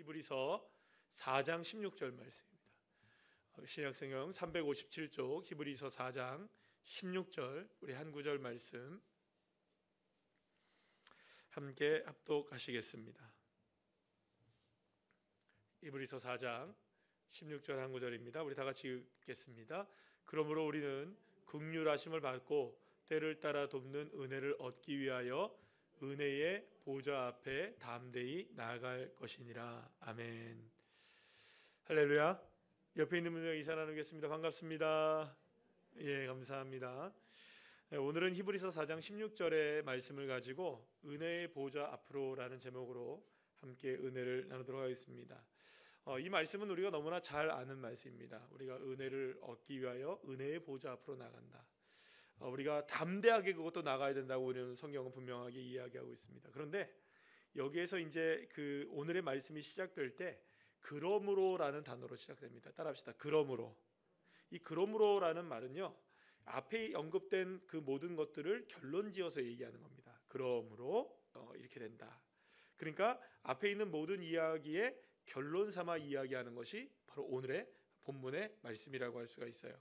히브리서 4장 16절 말씀입니다. 신약성경 357쪽 히브리서 4장 16절 우리 한 구절 말씀 함께 합독하시겠습니다. 히브리서 4장 16절 한 구절입니다. 우리 다 같이 읽겠습니다. 그러므로 우리는 긍휼하심을 받고 때를 따라 돕는 은혜를 얻기 위하여 은혜의 보좌 앞에 담대히 나아갈 것이니라. 아멘. 할렐루야. 옆에 있는 분들 인사 나누겠습니다. 반갑습니다. 예, 감사합니다. 오늘은 히브리서 4장 16절의 말씀을 가지고 은혜의 보좌 앞으로라는 제목으로 함께 은혜를 나누도록 하겠습니다. 이 말씀은 우리가 너무나 잘 아는 말씀입니다. 우리가 은혜를 얻기 위하여 은혜의 보좌 앞으로 나간다. 우리가 담대하게 그것도 나가야 된다고 우리는 성경은 분명하게 이야기하고 있습니다. 그런데 여기에서 이제 그 오늘의 말씀이 시작될 때 그러므로라는 단어로 시작됩니다. 따라합시다. 그러므로. 이 그러므로라는 말은요, 앞에 언급된 그 모든 것들을 결론지어서 얘기하는 겁니다. 그러므로 이렇게 된다. 그러니까 앞에 있는 모든 이야기의 결론 삼아 이야기하는 것이 바로 오늘의 본문의 말씀이라고 할 수가 있어요.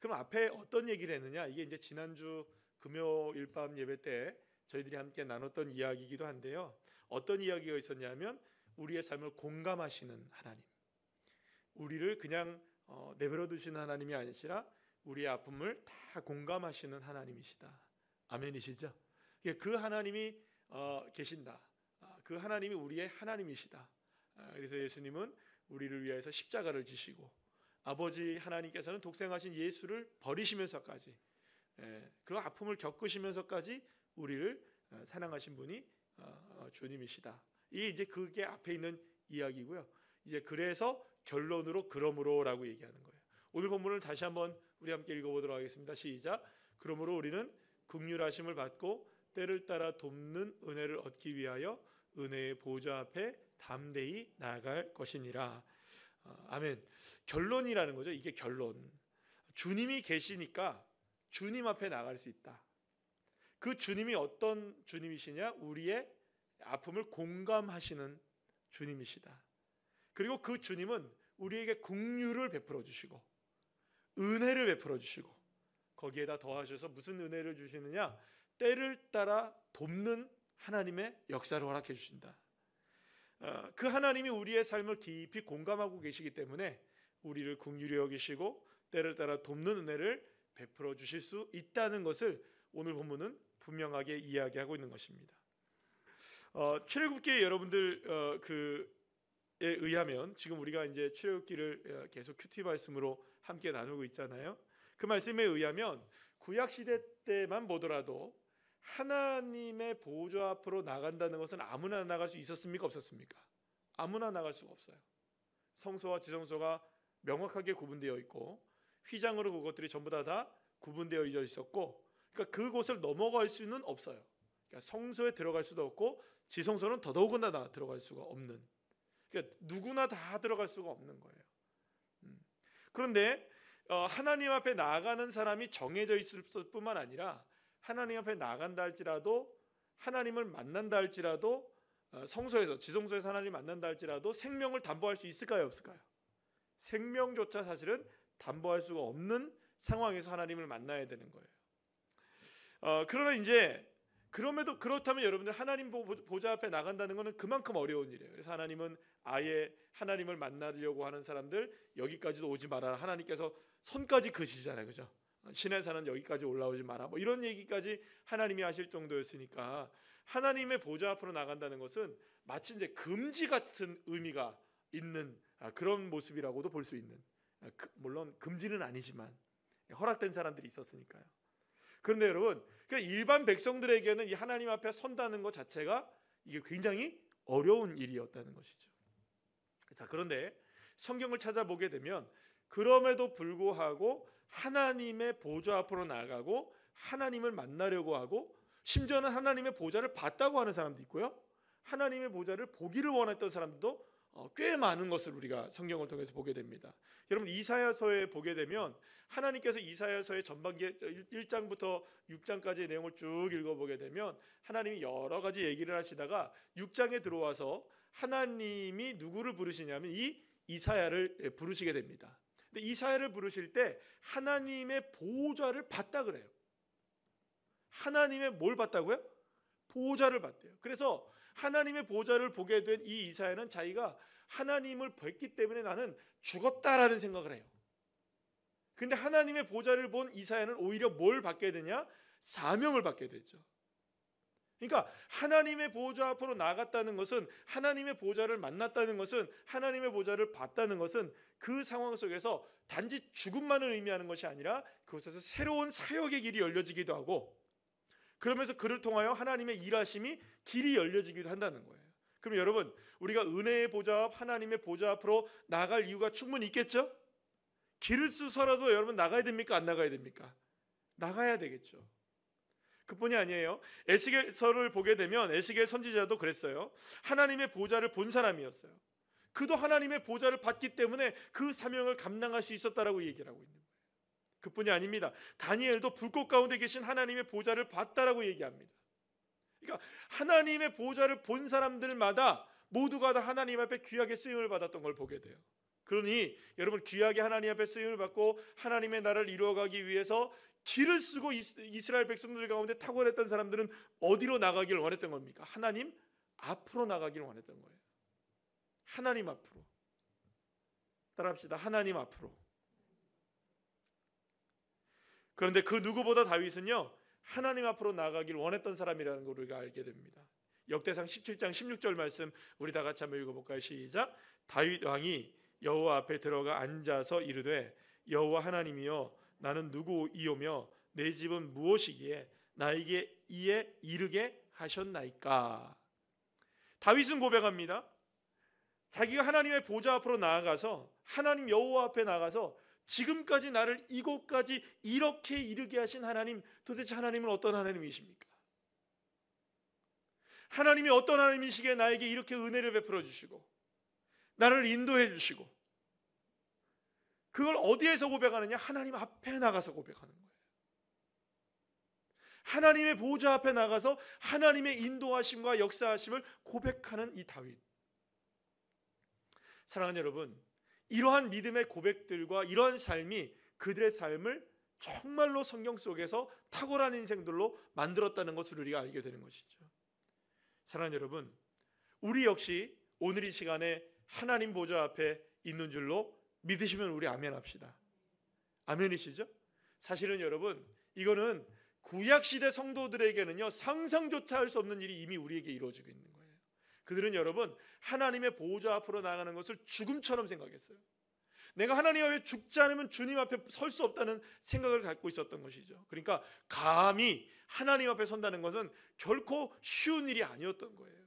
그럼 앞에 어떤 얘기를 했느냐? 이게 이제 지난주 금요일 밤 예배 때 저희들이 함께 나눴던 이야기이기도 한데요. 어떤 이야기가 있었냐면 우리의 삶을 공감하시는 하나님, 우리를 그냥 내버려 두시는 하나님이 아니라 우리의 아픔을 다 공감하시는 하나님이시다. 아멘이시죠? 그 하나님이 계신다. 그 하나님이 우리의 하나님이시다. 그래서 예수님은 우리를 위해서 십자가를 지시고 아버지 하나님께서는 독생하신 예수를 버리시면서까지 그 아픔을 겪으시면서까지 우리를 사랑하신 분이 주님이시다. 이게 이제 그게 앞에 있는 이야기고요. 이제 그래서 결론으로 그러므로라고 얘기하는 거예요. 오늘 본문을 다시 한번 우리 함께 읽어보도록 하겠습니다. 시작. 그러므로 우리는 긍휼하심을 받고 때를 따라 돕는 은혜를 얻기 위하여 은혜의 보좌 앞에 담대히 나아갈 것이니라. 아멘. 결론이라는 거죠. 이게 결론. 주님이 계시니까 주님 앞에 나갈 수 있다. 그 주님이 어떤 주님이시냐? 우리의 아픔을 공감하시는 주님이시다. 그리고 그 주님은 우리에게 긍휼을 베풀어 주시고 은혜를 베풀어 주시고 거기에다 더하셔서 무슨 은혜를 주시느냐? 때를 따라 돕는 하나님의 역사를 허락해 주신다. 그 하나님이 우리의 삶을 깊이 공감하고 계시기 때문에 우리를 긍휼히 여기시고 때를 따라 돕는 은혜를 베풀어 주실 수 있다는 것을 오늘 본문은 분명하게 이야기하고 있는 것입니다. 출애굽기에 여러분들 그에 의하면 지금 우리가 이제 출애굽기를 계속 큐티 말씀으로 함께 나누고 있잖아요. 그 말씀에 의하면 구약 시대 때만 보더라도 하나님의 보좌 앞으로 나간다는 것은 아무나 나갈 수 있었습니까? 없었습니까? 아무나 나갈 수가 없어요. 성소와 지성소가 명확하게 구분되어 있고 휘장으로 그것들이 전부 다 구분되어 있었고, 그러니까 그곳을 넘어갈 수는 없어요. 그러니까 성소에 들어갈 수도 없고 지성소는 더더욱이나 들어갈 수가 없는, 그러니까 누구나 다 들어갈 수가 없는 거예요. 그런데 하나님 앞에 나아가는 사람이 정해져 있을 뿐만 아니라 하나님 앞에 나간다 할지라도 하나님을 만난다 할지라도 성소에서 지성소에서 하나님 만난다 할지라도 생명을 담보할 수 있을까요? 없을까요? 생명조차 사실은 담보할 수가 없는 상황에서 하나님을 만나야 되는 거예요. 그러나 이제 그럼에도 그렇다면 여러분들 하나님 보좌 앞에 나간다는 것은 그만큼 어려운 일이에요. 그래서 하나님은 아예 하나님을 만나려고 하는 사람들 여기까지도 오지 마라. 하나님께서 선까지 그시잖아요, 그죠? 신의 산은 여기까지 올라오지 마라. 뭐 이런 얘기까지 하나님이 하실 정도였으니까 하나님의 보좌 앞으로 나간다는 것은 마치 이제 금지 같은 의미가 있는 그런 모습이라고도 볼 수 있는, 물론 금지는 아니지만 허락된 사람들이 있었으니까요. 그런데 여러분, 일반 백성들에게는 이 하나님 앞에 선다는 것 자체가 이게 굉장히 어려운 일이었다는 것이죠. 자, 그런데 성경을 찾아보게 되면 그럼에도 불구하고 하나님의 보좌 앞으로 나가고 하나님을 만나려고 하고 심지어는 하나님의 보좌를 봤다고 하는 사람도 있고요. 하나님의 보좌를 보기를 원했던 사람도 꽤 많은 것을 우리가 성경을 통해서 보게 됩니다. 여러분 이사야서에 보게 되면 하나님께서 이사야서의 전반기 1장부터 6장까지의 내용을 쭉 읽어보게 되면 하나님이 여러 가지 얘기를 하시다가 6장에 들어와서 하나님이 누구를 부르시냐면 이 이사야를 부르시게 됩니다. 근데 이사야를 부르실 때 하나님의 보좌를 봤다 그래요. 하나님의 뭘 봤다고요? 보좌를 봤대요. 그래서 하나님의 보좌를 보게 된 이 이사야는 자기가 하나님을 뵀기 때문에 나는 죽었다라는 생각을 해요. 근데 하나님의 보좌를 본 이사야는 오히려 뭘 받게 되냐? 사명을 받게 되죠. 그러니까 하나님의 보좌 앞으로 나갔다는 것은, 하나님의 보좌를 만났다는 것은, 하나님의 보좌를 봤다는 것은 그 상황 속에서 단지 죽음만을 의미하는 것이 아니라 그곳에서 새로운 사역의 길이 열려지기도 하고, 그러면서 그를 통하여 하나님의 일하심이 길이 열려지기도 한다는 거예요. 그럼 여러분, 우리가 은혜의 보좌 앞, 하나님의 보좌 앞으로 나갈 이유가 충분히 있겠죠? 길을 쓰서라도 여러분 나가야 됩니까? 안 나가야 됩니까? 나가야 되겠죠. 그뿐이 아니에요. 에스겔서를 보게 되면 에스겔 선지자도 그랬어요. 하나님의 보좌를 본 사람이었어요. 그도 하나님의 보좌를 받기 때문에 그 사명을 감당할 수 있었다라고 얘기를 하고 있는 거예요. 그뿐이 아닙니다. 다니엘도 불꽃 가운데 계신 하나님의 보좌를 봤다라고 얘기합니다. 그러니까 하나님의 보좌를 본 사람들마다 모두가 다 하나님 앞에 귀하게 쓰임을 받았던 걸 보게 돼요. 그러니 여러분, 귀하게 하나님 앞에 쓰임을 받고 하나님의 나라를 이루어가기 위해서 길을 쓰고 이스라엘 백성들 가운데 탁월했던 사람들은 어디로 나가기를 원했던 겁니까? 하나님 앞으로 나가기를 원했던 거예요. 하나님 앞으로. 따라합시다. 하나님 앞으로. 그런데 그 누구보다 다윗은요, 하나님 앞으로 나가기를 원했던 사람이라는 걸 우리가 알게 됩니다. 역대상 17장 16절 말씀 우리 다 같이 한번 읽어볼까요? 시작. 다윗 왕이 여호와 앞에 들어가 앉아서 이르되, 여호와 하나님이여, 나는 누구이오며 내 집은 무엇이기에 나에게 이에 이르게 하셨나이까. 다윗은 고백합니다. 자기가 하나님의 보좌 앞으로 나아가서 하나님 여호와 앞에 나가서 지금까지 나를 이곳까지 이렇게 이르게 하신 하나님, 도대체 하나님은 어떤 하나님이십니까? 하나님이 어떤 하나님이시기에 나에게 이렇게 은혜를 베풀어 주시고 나를 인도해 주시고, 그걸 어디에서 고백하느냐? 하나님 앞에 나가서 고백하는 거예요. 하나님의 보좌 앞에 나가서 하나님의 인도하심과 역사하심을 고백하는 이 다윗. 사랑하는 여러분, 이러한 믿음의 고백들과 이러한 삶이 그들의 삶을 정말로 성경 속에서 탁월한 인생들로 만들었다는 것을 우리가 알게 되는 것이죠. 사랑하는 여러분, 우리 역시 오늘 이 시간에 하나님 보좌 앞에 있는 줄로 믿으시면 우리 아멘 합시다. 아멘이시죠? 사실은 여러분, 이거는 구약시대 성도들에게는요, 상상조차 할 수 없는 일이 이미 우리에게 이루어지고 있는 거예요. 그들은 여러분, 하나님의 보좌 앞으로 나가는 것을 죽음처럼 생각했어요. 내가 하나님 앞에 죽지 않으면 주님 앞에 설 수 없다는 생각을 갖고 있었던 것이죠. 그러니까 감히 하나님 앞에 선다는 것은 결코 쉬운 일이 아니었던 거예요.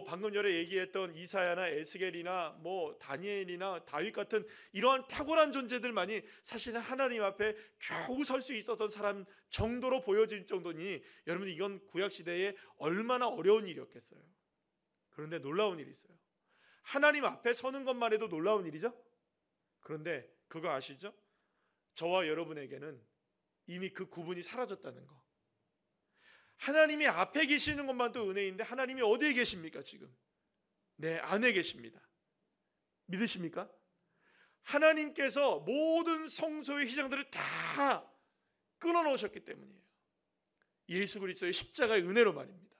방금 전에 얘기했던 이사야나 에스겔이나 다니엘이나 다윗 같은 이러한 탁월한 존재들만이 사실은 하나님 앞에 겨우 설 수 있었던 사람 정도로 보여질 정도니, 여러분, 이건 구약 시대에 얼마나 어려운 일이었겠어요. 그런데 놀라운 일이 있어요. 하나님 앞에 서는 것만 해도 놀라운 일이죠. 그런데 그거 아시죠? 저와 여러분에게는 이미 그 구분이 사라졌다는 거. 하나님이 앞에 계시는 것만도 은혜인데 하나님이 어디에 계십니까? 지금 내 안에 계십니다. 믿으십니까? 하나님께서 모든 성소의 휘장들을 다 끊어놓으셨기 때문이에요. 예수 그리스도의 십자가의 은혜로 말입니다.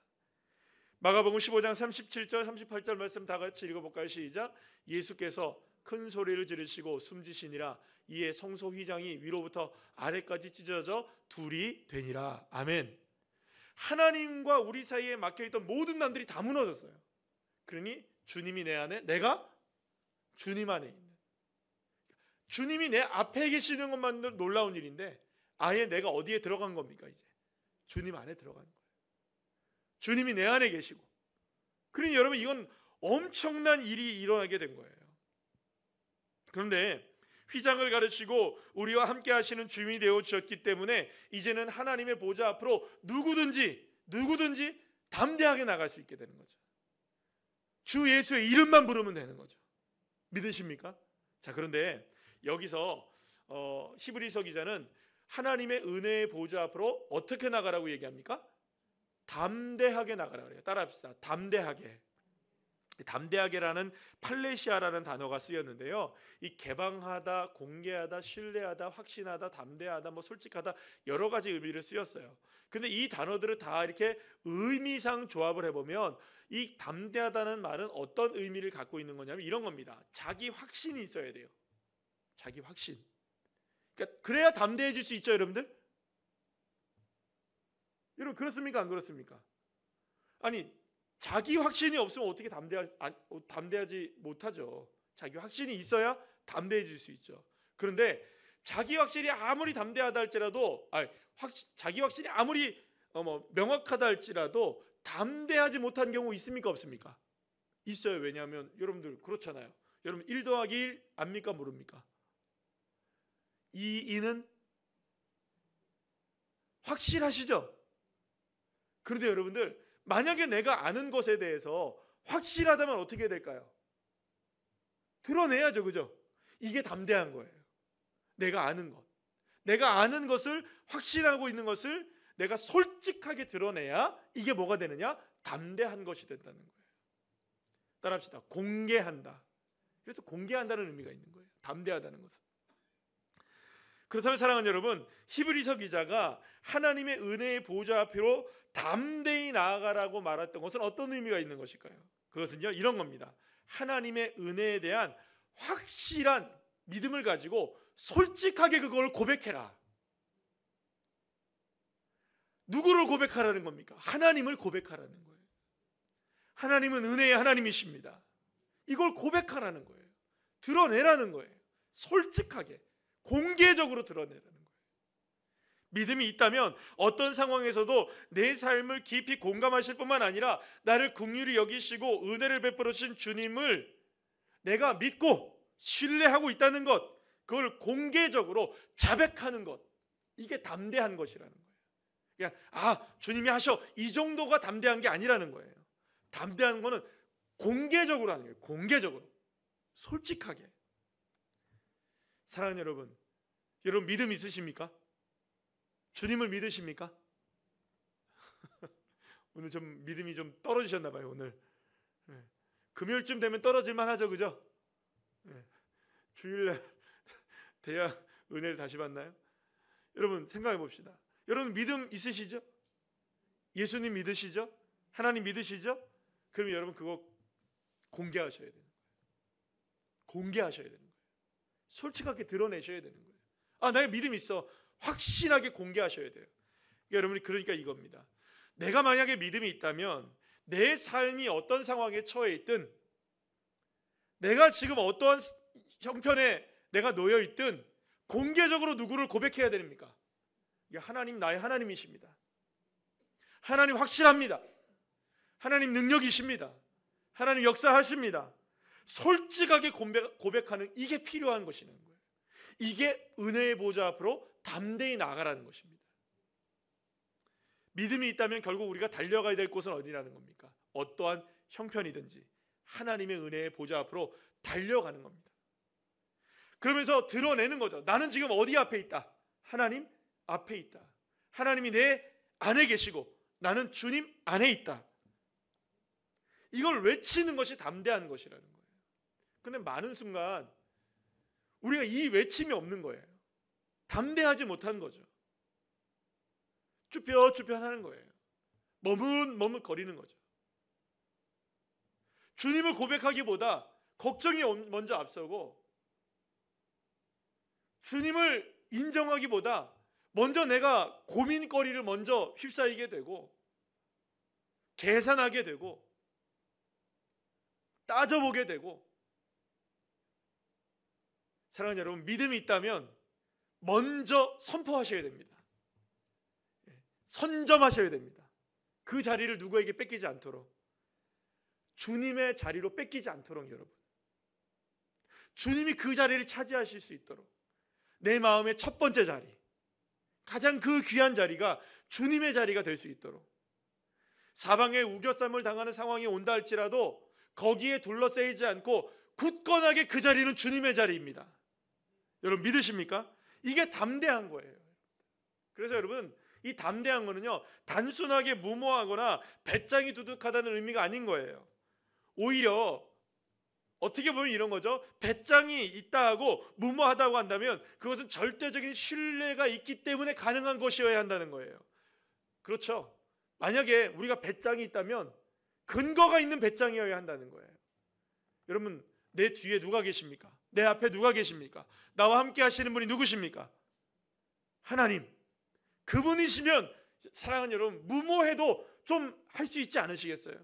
마가복음 15장 37절 38절 말씀 다 같이 읽어볼까요? 시작. 예수께서 큰 소리를 지르시고 숨지시니라. 이에 성소 휘장이 위로부터 아래까지 찢어져 둘이 되니라. 아멘. 하나님과 우리 사이에 막혀있던 모든 난들이 다 무너졌어요. 그러니 주님이 내 안에, 내가 주님 안에 있는, 주님이 내 앞에 계시는 것만도 놀라운 일인데 아예 내가 어디에 들어간 겁니까? 이제 주님 안에 들어간 거예요. 주님이 내 안에 계시고, 그러니 여러분, 이건 엄청난 일이 일어나게 된 거예요. 그런데 휘장을 가르치고 우리와 함께 하시는 주님이 되어 주셨기 때문에 이제는 하나님의 보좌 앞으로 누구든지 담대하게 나갈 수 있게 되는 거죠. 주 예수의 이름만 부르면 되는 거죠. 믿으십니까? 자, 그런데 여기서 히브리서 기자는 하나님의 은혜의 보좌 앞으로 어떻게 나가라고 얘기합니까? 담대하게 나가라 그래요. 따라합시다. 담대하게. 담대하게라는 팔레시아라는 단어가 쓰였는데요. 이 개방하다, 공개하다, 신뢰하다, 확신하다, 담대하다, 뭐 솔직하다 여러 가지 의미를 쓰였어요. 근데 이 단어들을 다 이렇게 의미상 조합을 해보면 이 담대하다는 말은 어떤 의미를 갖고 있는 거냐면 이런 겁니다. 자기 확신이 있어야 돼요. 자기 확신. 그러니까 그래야 담대해질 수 있죠, 여러분들? 여러분 그렇습니까? 안 그렇습니까? 아니 자기 확신이 없으면 어떻게 담대하지 못하죠. 자기 확신이 있어야 담대해질 수 있죠. 그런데 자기 확신이 아무리 담대하다 할지라도 자기 확신이 아무리 명확하다 할지라도 담대하지 못한 경우 있습니까? 없습니까? 있어요. 왜냐하면 여러분들 그렇잖아요. 여러분 1 더하기 1 압니까? 모릅니까? 2는 확실하시죠? 그런데 여러분들 만약에 내가 아는 것에 대해서 확실하다면 어떻게 될까요? 드러내야죠. 그죠? 이게 담대한 거예요. 내가 아는 것. 내가 아는 것을 확신하고 있는 것을 내가 솔직하게 드러내야 이게 뭐가 되느냐? 담대한 것이 된다는 거예요. 따라합시다. 공개한다. 그래서 공개한다는 의미가 있는 거예요. 담대하다는 것은. 그렇다면 사랑하는 여러분, 히브리서 기자가 하나님의 은혜의 보좌 앞으로 담대히 나아가라고 말했던 것은 어떤 의미가 있는 것일까요? 그것은요 이런 겁니다. 하나님의 은혜에 대한 확실한 믿음을 가지고 솔직하게 그걸 고백해라. 누구를 고백하라는 겁니까? 하나님을 고백하라는 거예요. 하나님은 은혜의 하나님이십니다. 이걸 고백하라는 거예요. 드러내라는 거예요. 솔직하게 공개적으로 드러내라는 거예요. 믿음이 있다면 어떤 상황에서도 내 삶을 깊이 공감하실 뿐만 아니라 나를 긍휼히 여기시고 은혜를 베풀어 주신 주님을 내가 믿고 신뢰하고 있다는 것, 그걸 공개적으로 자백하는 것, 이게 담대한 것이라는 거예요. 그냥 주님이 하셔, 이 정도가 담대한 게 아니라는 거예요. 담대한 거는 공개적으로 하는 거예요. 공개적으로 솔직하게. 사랑하는 여러분, 여러분 믿음 있으십니까? 주님을 믿으십니까? 오늘 좀 믿음이 좀 떨어지셨나 봐요. 오늘 금요일쯤 되면 떨어질만 하죠, 그죠? 주일날 돼야 은혜를 다시 받나요? 여러분 생각해 봅시다. 여러분 믿음 있으시죠? 예수님 믿으시죠? 하나님 믿으시죠? 그럼 여러분 그거 공개하셔야 되는 거예요. 공개하셔야 되는 거예요. 솔직하게 드러내셔야 되는 거예요. 나의 믿음 있어. 확신하게 공개하셔야 돼요. 여러분이 그러니까 이겁니다. 내가 만약에 믿음이 있다면 내 삶이 어떤 상황에 처해 있든, 내가 지금 어떠한 형편에 내가 놓여 있든 공개적으로 누구를 고백해야 됩니까? 하나님, 나의 하나님이십니다. 하나님 확실합니다. 하나님 능력이십니다. 하나님 역사하십니다. 솔직하게 고백하는, 이게 필요한 것이는 거예요. 이게 은혜의 보좌 앞으로 담대히 나가라는 것입니다. 믿음이 있다면 결국 우리가 달려가야 될 곳은 어디라는 겁니까? 어떠한 형편이든지 하나님의 은혜의 보좌 앞으로 달려가는 겁니다. 그러면서 드러내는 거죠. 나는 지금 어디 앞에 있다? 하나님 앞에 있다. 하나님이 내 안에 계시고 나는 주님 안에 있다. 이걸 외치는 것이 담대한 것이라는 거예요. 근데 많은 순간 우리가 이 외침이 없는 거예요. 담대하지 못한 거죠. 쭈뼛쭈뼛하는 거예요. 머뭇거리는 거죠. 주님을 고백하기보다 걱정이 먼저 앞서고, 주님을 인정하기보다 먼저 내가 고민거리를 먼저 휩싸이게 되고, 계산하게 되고, 따져보게 되고. 사랑하는 여러분, 믿음이 있다면 먼저 선포하셔야 됩니다. 선점하셔야 됩니다. 그 자리를 누구에게 뺏기지 않도록, 주님의 자리로 뺏기지 않도록, 여러분 주님이 그 자리를 차지하실 수 있도록 내 마음의 첫 번째 자리, 가장 그 귀한 자리가 주님의 자리가 될 수 있도록, 사방에 우겨쌈을 당하는 상황이 온다 할지라도 거기에 둘러싸이지 않고 굳건하게 그 자리는 주님의 자리입니다. 여러분 믿으십니까? 이게 담대한 거예요. 그래서 여러분, 이 담대한 거는요 단순하게 무모하거나 배짱이 두둑하다는 의미가 아닌 거예요. 오히려 어떻게 보면 이런 거죠. 배짱이 있다 하고 무모하다고 한다면 그것은 절대적인 신뢰가 있기 때문에 가능한 것이어야 한다는 거예요. 그렇죠? 만약에 우리가 배짱이 있다면 근거가 있는 배짱이어야 한다는 거예요. 여러분, 내 뒤에 누가 계십니까? 내 앞에 누가 계십니까? 나와 함께 하시는 분이 누구십니까? 하나님. 그분이시면 사랑하는 여러분, 무모해도 좀 할 수 있지 않으시겠어요?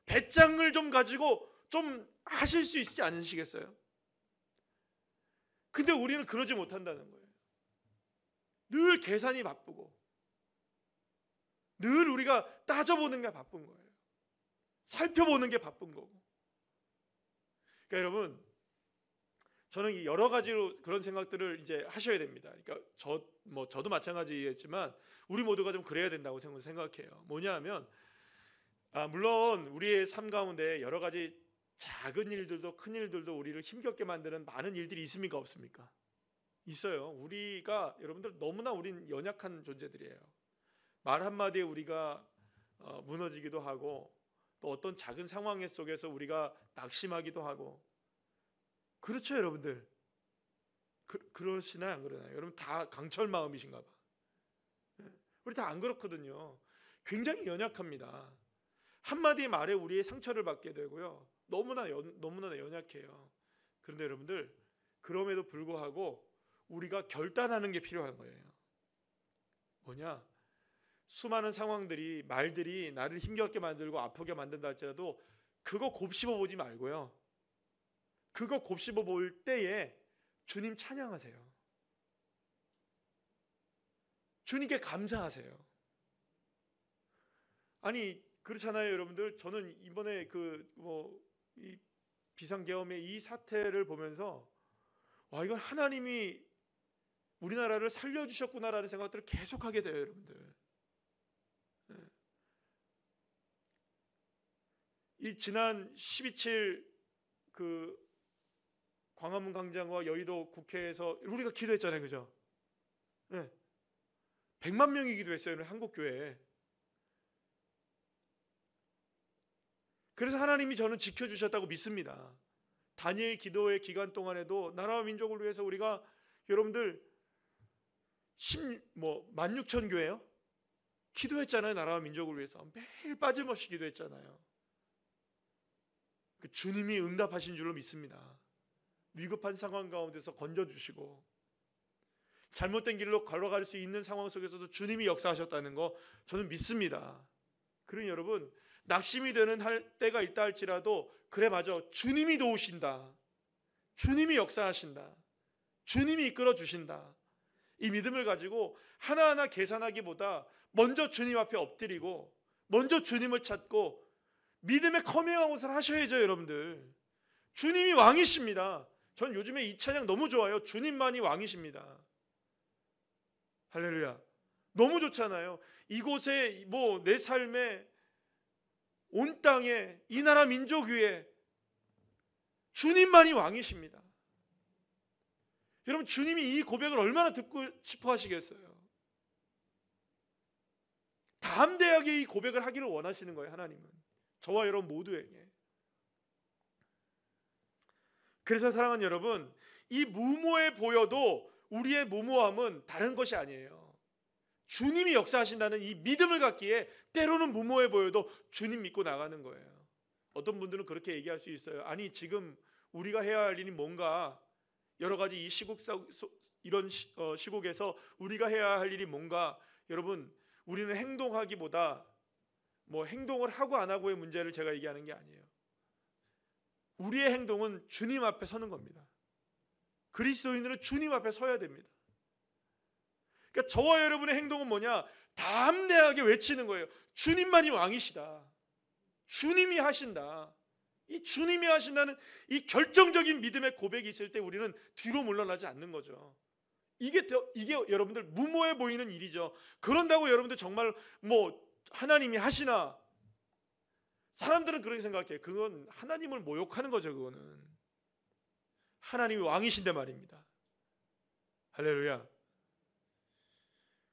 배짱을 좀 가지고 좀 하실 수 있지 않으시겠어요? 근데 우리는 그러지 못한다는 거예요. 늘 계산이 바쁘고 늘 우리가 따져보는 게 바쁜 거예요. 살펴보는 게 바쁜 거고. 그러니까 여러분, 저는 여러 가지로 그런 생각들을 이제 하셔야 됩니다. 그러니까 저도 마찬가지겠지만 우리 모두가 좀 그래야 된다고 생각해요. 뭐냐 하면 물론 우리의 삶 가운데 여러 가지 작은 일들도 큰 일들도 우리를 힘겹게 만드는 많은 일들이 있습니까? 없습니까? 있어요. 우리가 여러분들 너무나 우린 연약한 존재들이에요. 말 한마디에 우리가 무너지기도 하고 또 어떤 작은 상황 속에서 우리가 낙심하기도 하고 그렇죠, 여러분들? 그러시나요? 안 그러나요? 여러분 다 강철 마음이신가 봐. 우리 다 안 그렇거든요. 굉장히 연약합니다. 한마디 말에 우리의 상처를 받게 되고요. 너무나 연약해요. 그런데 여러분들, 그럼에도 불구하고 우리가 결단하는 게 필요한 거예요. 뭐냐? 수많은 상황들이, 말들이 나를 힘겹게 만들고 아프게 만든다 할지라도 그거 곱씹어 보지 말고요. 그거 곱씹어 볼 때에 주님 찬양하세요. 주님께 감사하세요. 아니 그렇잖아요, 여러분들. 저는 이번에 이 비상계엄의 이 사태를 보면서 와, 이건 하나님이 우리나라를 살려주셨구나라는 생각들을 계속하게 돼요, 여러분들. 이 지난 12.7 광화문 광장과 여의도 국회에서 우리가 기도했잖아요, 그죠? 100만 명이 기도했어요, 한국 교회에. 그래서 하나님이 저는 지켜주셨다고 믿습니다. 다니엘 기도의 기간 동안에도 나라와 민족을 위해서 우리가 여러분들 16,000교회요? 기도했잖아요. 나라와 민족을 위해서 매일 빠짐없이 기도했잖아요. 주님이 응답하신 줄로 믿습니다. 위급한 상황 가운데서 건져주시고 잘못된 길로 걸어갈 수 있는 상황 속에서도 주님이 역사하셨다는 거 저는 믿습니다. 그러니 여러분, 낙심이 되는 때가 있다 할지라도 그래 맞아, 주님이 도우신다, 주님이 역사하신다, 주님이 이끌어 주신다, 이 믿음을 가지고 하나하나 계산하기보다 먼저 주님 앞에 엎드리고 먼저 주님을 찾고 믿음의 커밍아웃을 하셔야죠, 여러분들. 주님이 왕이십니다. 전 요즘에 이 찬양 너무 좋아요. 주님만이 왕이십니다. 할렐루야. 너무 좋잖아요. 이곳에 내 삶에 온 땅에 이 나라 민족 위에 주님만이 왕이십니다. 여러분, 주님이 이 고백을 얼마나 듣고 싶어 하시겠어요? 담대하게 이 고백을 하기를 원하시는 거예요, 하나님은. 저와 여러분 모두에게. 그래서 사랑하는 여러분, 이 무모해 보여도 우리의 무모함은 다른 것이 아니에요. 주님이 역사하신다는 이 믿음을 갖기에 때로는 무모해 보여도 주님 믿고 나가는 거예요. 어떤 분들은 그렇게 얘기할 수 있어요. 아니 지금 우리가 해야 할 일이 뭔가, 여러 가지 이 이런 시국에서 우리가 해야 할 일이 뭔가. 여러분, 우리는 행동하기보다 행동을 하고 안 하고의 문제를 제가 얘기하는 게 아니에요. 우리의 행동은 주님 앞에 서는 겁니다. 그리스도인들은 주님 앞에 서야 됩니다. 그러니까 저와 여러분의 행동은 뭐냐? 담대하게 외치는 거예요. 주님만이 왕이시다. 주님이 하신다. 이 주님이 하신다는 이 결정적인 믿음의 고백이 있을 때 우리는 뒤로 물러나지 않는 거죠. 이게 여러분들 무모해 보이는 일이죠. 그런다고 여러분들 정말 하나님이 하시나? 사람들은 그렇게 생각해요. 그건 하나님을 모욕하는 거죠. 그거는 하나님이 왕이신데 말입니다. 할렐루야.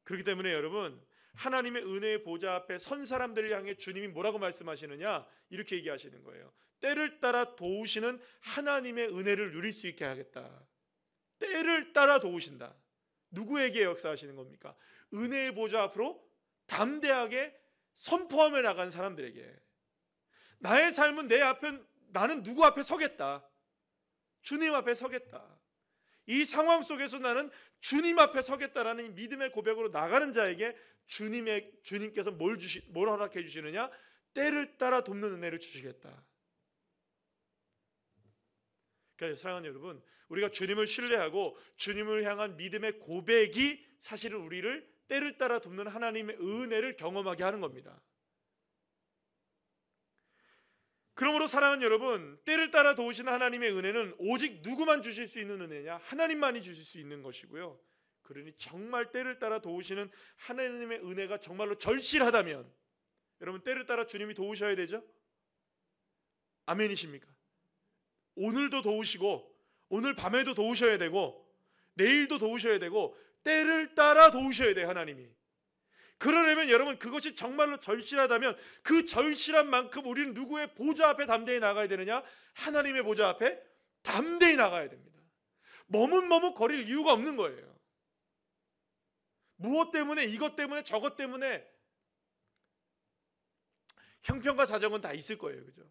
그렇기 때문에 여러분, 하나님의 은혜의 보좌 앞에 선 사람들을 향해 주님이 뭐라고 말씀하시느냐? 이렇게 얘기하시는 거예요. 때를 따라 도우시는 하나님의 은혜를 누릴 수 있게 하겠다. 때를 따라 도우신다. 누구에게 역사하시는 겁니까? 은혜의 보좌 앞으로 담대하게 선포하며 나간 사람들에게. 나의 삶은 내 앞에, 나는 누구 앞에 서겠다. 주님 앞에 서겠다. 이 상황 속에서 나는 주님 앞에 서겠다라는 믿음의 고백으로 나가는 자에게 주님께서 뭘 허락해 주시느냐? 때를 따라 돕는 은혜를 주시겠다. 그러니까 사랑하는 여러분, 우리가 주님을 신뢰하고 주님을 향한 믿음의 고백이 사실은 우리를 때를 따라 돕는 하나님의 은혜를 경험하게 하는 겁니다. 그러므로 사랑하는 여러분, 때를 따라 도우시는 하나님의 은혜는 오직 누구만 주실 수 있는 은혜냐? 하나님만이 주실 수 있는 것이고요. 그러니 정말 때를 따라 도우시는 하나님의 은혜가 정말로 절실하다면, 여러분 때를 따라 주님이 도우셔야 되죠? 아멘이십니까? 오늘도 도우시고 오늘 밤에도 도우셔야 되고 내일도 도우셔야 되고 때를 따라 도우셔야 돼요. 하나님이. 그러려면 여러분 그것이 정말로 절실하다면 그 절실한 만큼 우리는 누구의 보좌 앞에 담대히 나가야 되느냐? 하나님의 보좌 앞에 담대히 나가야 됩니다. 머뭇거릴 이유가 없는 거예요. 무엇 때문에, 이것 때문에, 저것 때문에 형편과 사정은 다 있을 거예요. 그죠?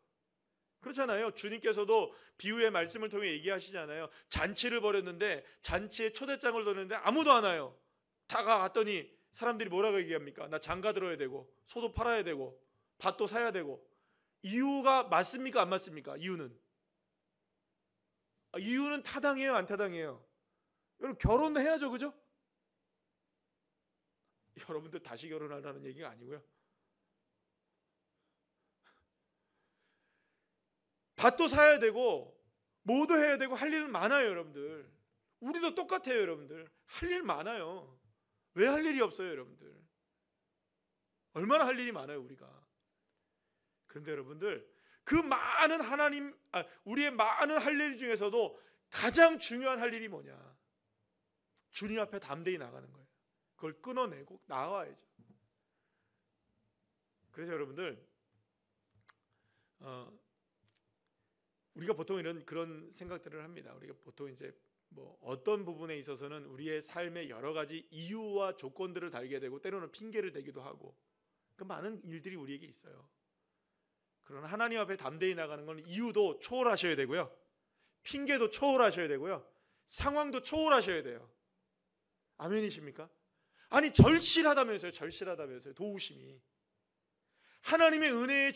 그렇잖아요. 주님께서도 비유의 말씀을 통해 얘기하시잖아요. 잔치를 벌였는데 잔치에 초대장을 넣었는데 아무도 안 와요. 다가갔더니 사람들이 뭐라고 얘기합니까? 나 장가 들어야 되고 소도 팔아야 되고 밭도 사야 되고. 이유가 맞습니까? 안 맞습니까? 이유는 타당해요? 안 타당해요? 여러분 결혼해야죠. 그죠? 여러분들 다시 결혼하라는 얘기가 아니고요. 밭도 사야 되고 뭐도 해야 되고 할 일은 많아요. 여러분들 우리도 똑같아요. 여러분들 할 일 많아요. 왜 할 일이 없어요? 여러분들 얼마나 할 일이 많아요 우리가. 그런데 여러분들 그 많은 우리의 많은 할 일 중에서도 가장 중요한 할 일이 뭐냐? 주님 앞에 담대히 나가는 거예요. 그걸 끊어내고 나와야죠. 그래서 여러분들 우리가 보통 그런 생각들을 합니다. 우리가 보통 이제 뭐 어떤 부분에 있어서는 우리의 삶의 여러 가지 이유와 조건들을 달게 되고 때로는 핑계를 대기도 하고 그 많은 일들이 우리에게 있어요. 그러나 하나님 앞에 담대히 나가는 건 이유도 초월하셔야 되고요. 핑계도 초월하셔야 되고요. 상황도 초월하셔야 돼요. 아멘이십니까? 아니 절실하다면서요. 도우심이. 하나님의 은혜의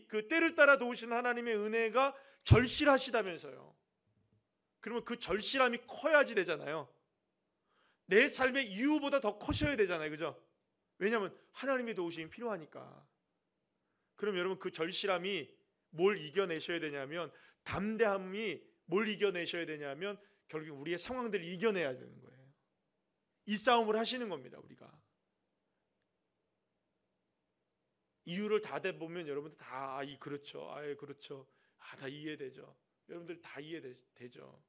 그 때를 따라 도우시는 하나님의 은혜가 절실하시다면서요. 그러면 그 절실함이 커야지 되잖아요. 내 삶의 이유보다 더 커셔야 되잖아요. 그죠? 왜냐하면 하나님의 도우심이 필요하니까. 그럼 여러분 그 절실함이 뭘 이겨내셔야 되냐면 담대함이 뭘 이겨내셔야 되냐면 결국 우리의 상황들을 이겨내야 되는 거예요. 이 싸움을 하시는 겁니다. 우리가. 이유를 다 대보면 여러분들 다 그렇죠. 그렇죠. 다 이해되죠. 여러분들 다 이해되죠.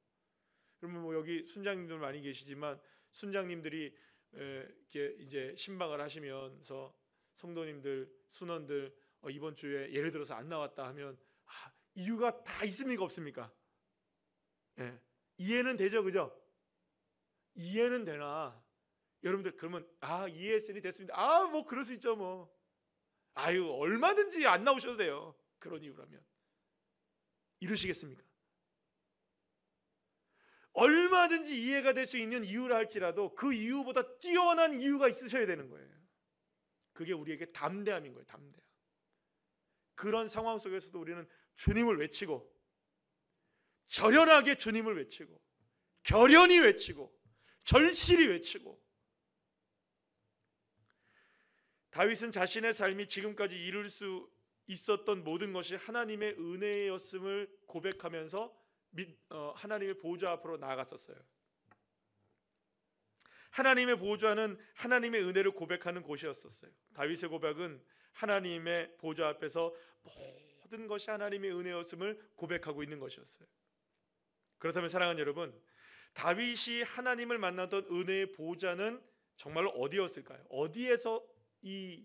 그러면 뭐 여기 순장님들 많이 계시지만 순장님들이 이렇게 이제 신방을 하시면서 성도님들, 순원들 이번 주에 예를 들어서 안 나왔다 하면 이유가 다 있습니까? 없습니까? 이해는 되죠. 그죠? 이해는 되나? 여러분들 그러면 이해했으니 됐습니다. 뭐 그럴 수 있죠. 뭐 얼마든지 안 나오셔도 돼요. 그런 이유라면. 이러시겠습니까? 얼마든지 이해가 될 수 있는 이유라 할지라도 그 이유보다 뛰어난 이유가 있으셔야 되는 거예요. 그게 우리에게 담대함인 거예요. 담대함. 그런 상황 속에서도 우리는 주님을 외치고 절연하게 주님을 외치고 결연히 외치고 절실히 외치고. 다윗은 자신의 삶이 지금까지 이룰 수 있었던 모든 것이 하나님의 은혜였음을 고백하면서 하나님의 보좌 앞으로 나아갔었어요. 하나님의 보좌는 하나님의 은혜를 고백하는 곳이었었어요. 다윗의 고백은 하나님의 보좌 앞에서 모든 것이 하나님의 은혜였음을 고백하고 있는 것이었어요. 그렇다면 사랑하는 여러분, 다윗이 하나님을 만나던 은혜의 보좌는 정말로 어디였을까요? 어디에서 이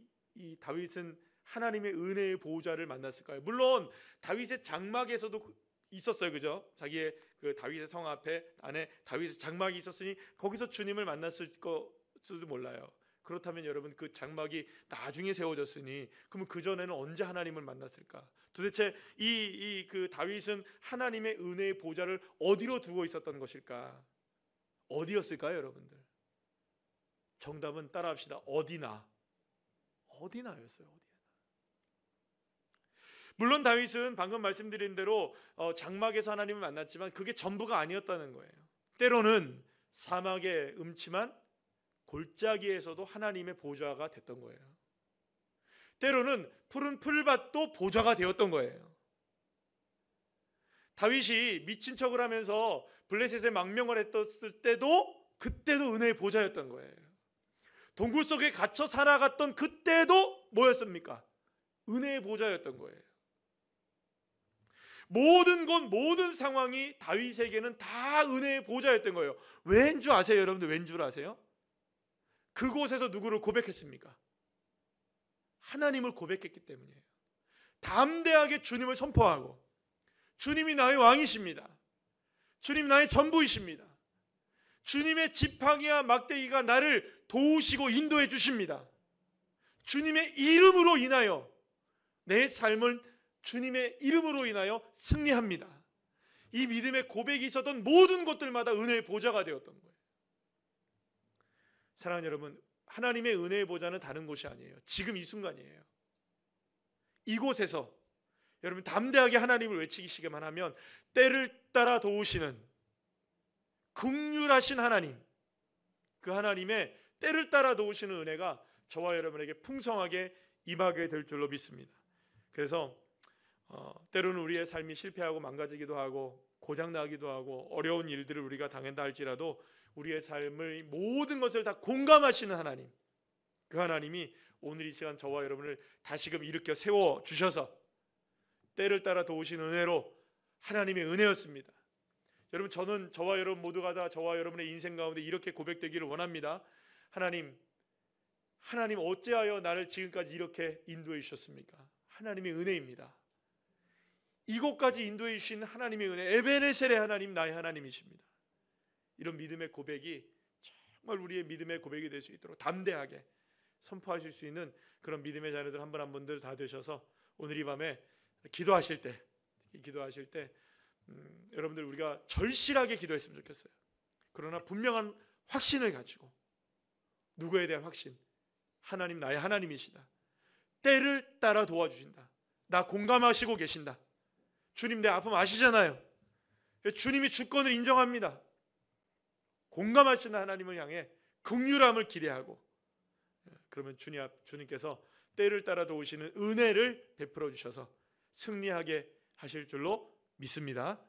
다윗은 하나님의 은혜의 보호자를 만났을까요? 물론 다윗의 장막에서도 있었어요, 그죠? 자기의 그 다윗의 성 앞에 안에 다윗의 장막이 있었으니 거기서 주님을 만났을 것도 몰라요. 그렇다면 여러분, 그 장막이 나중에 세워졌으니 그러면 그 전에는 언제 하나님을 만났을까? 도대체 그 다윗은 하나님의 은혜의 보좌를 어디로 두고 있었던 것일까? 어디였을까요, 여러분들? 정답은 따라합시다. 어디나였어요. 어디나. 물론 다윗은 방금 말씀드린 대로 장막에서 하나님을 만났지만 그게 전부가 아니었다는 거예요. 때로는 사막의 음침한 골짜기에서도 하나님의 보좌가 됐던 거예요. 때로는 푸른 풀밭도 보좌가 되었던 거예요. 다윗이 미친 척을 하면서 블레셋에 망명을 했을 때도 그때도 은혜의 보좌였던 거예요. 동굴 속에 갇혀 살아갔던 그때도 뭐였습니까? 은혜의 보좌였던 거예요. 모든 곳, 모든 상황이 다윗에게는 다 은혜의 보좌였던 거예요. 왠 줄 아세요, 여러분들? 왠 줄 아세요? 그곳에서 누구를 고백했습니까? 하나님을 고백했기 때문이에요. 담대하게 주님을 선포하고, 주님이 나의 왕이십니다. 주님 나의 전부이십니다. 주님의 지팡이와 막대기가 나를 도우시고 인도해 주십니다. 주님의 이름으로 인하여 내 삶을 주님의 이름으로 인하여 승리합니다. 이 믿음의 고백이 있었던 모든 곳들마다 은혜의 보좌가 되었던 거예요. 사랑하는 여러분, 하나님의 은혜의 보좌는 다른 곳이 아니에요. 지금 이 순간이에요. 이곳에서 여러분 담대하게 하나님을 외치시기만 하면 때를 따라 도우시는 긍휼하신 하나님, 그 하나님의 때를 따라 도우시는 은혜가 저와 여러분에게 풍성하게 임하게 될 줄로 믿습니다. 그래서 때로는 우리의 삶이 실패하고 망가지기도 하고 고장나기도 하고 어려운 일들을 우리가 당한다 할지라도 우리의 삶의 모든 것을 다 공감하시는 하나님, 그 하나님이 오늘 이 시간 저와 여러분을 다시금 일으켜 세워주셔서 때를 따라 도우시는 은혜로 하나님의 은혜였습니다. 여러분, 저는 저와 여러분 모두가 다 저와 여러분의 인생 가운데 이렇게 고백되기를 원합니다. 하나님 어찌하여 나를 지금까지 이렇게 인도해 주셨습니까? 하나님의 은혜입니다. 이곳까지 인도해 주신 하나님의 은혜, 에베네셀의 하나님, 나의 하나님이십니다. 이런 믿음의 고백이 정말 우리의 믿음의 고백이 될 수 있도록 담대하게 선포하실 수 있는 그런 믿음의 자녀들 한 분 한 분들 다 되셔서 오늘 이 밤에 기도하실 때 여러분들 우리가 절실하게 기도했으면 좋겠어요. 그러나 분명한 확신을 가지고, 누구에 대한 확신? 하나님 나의 하나님이시다. 때를 따라 도와주신다. 나 공감하시고 계신다. 주님 내 아픔 아시잖아요. 주님이 주권을 인정합니다. 공감하시는 하나님을 향해 긍휼함을 기대하고, 그러면 주님께서 때를 따라 도우시는 은혜를 베풀어 주셔서 승리하게 하실 줄로 믿습니다.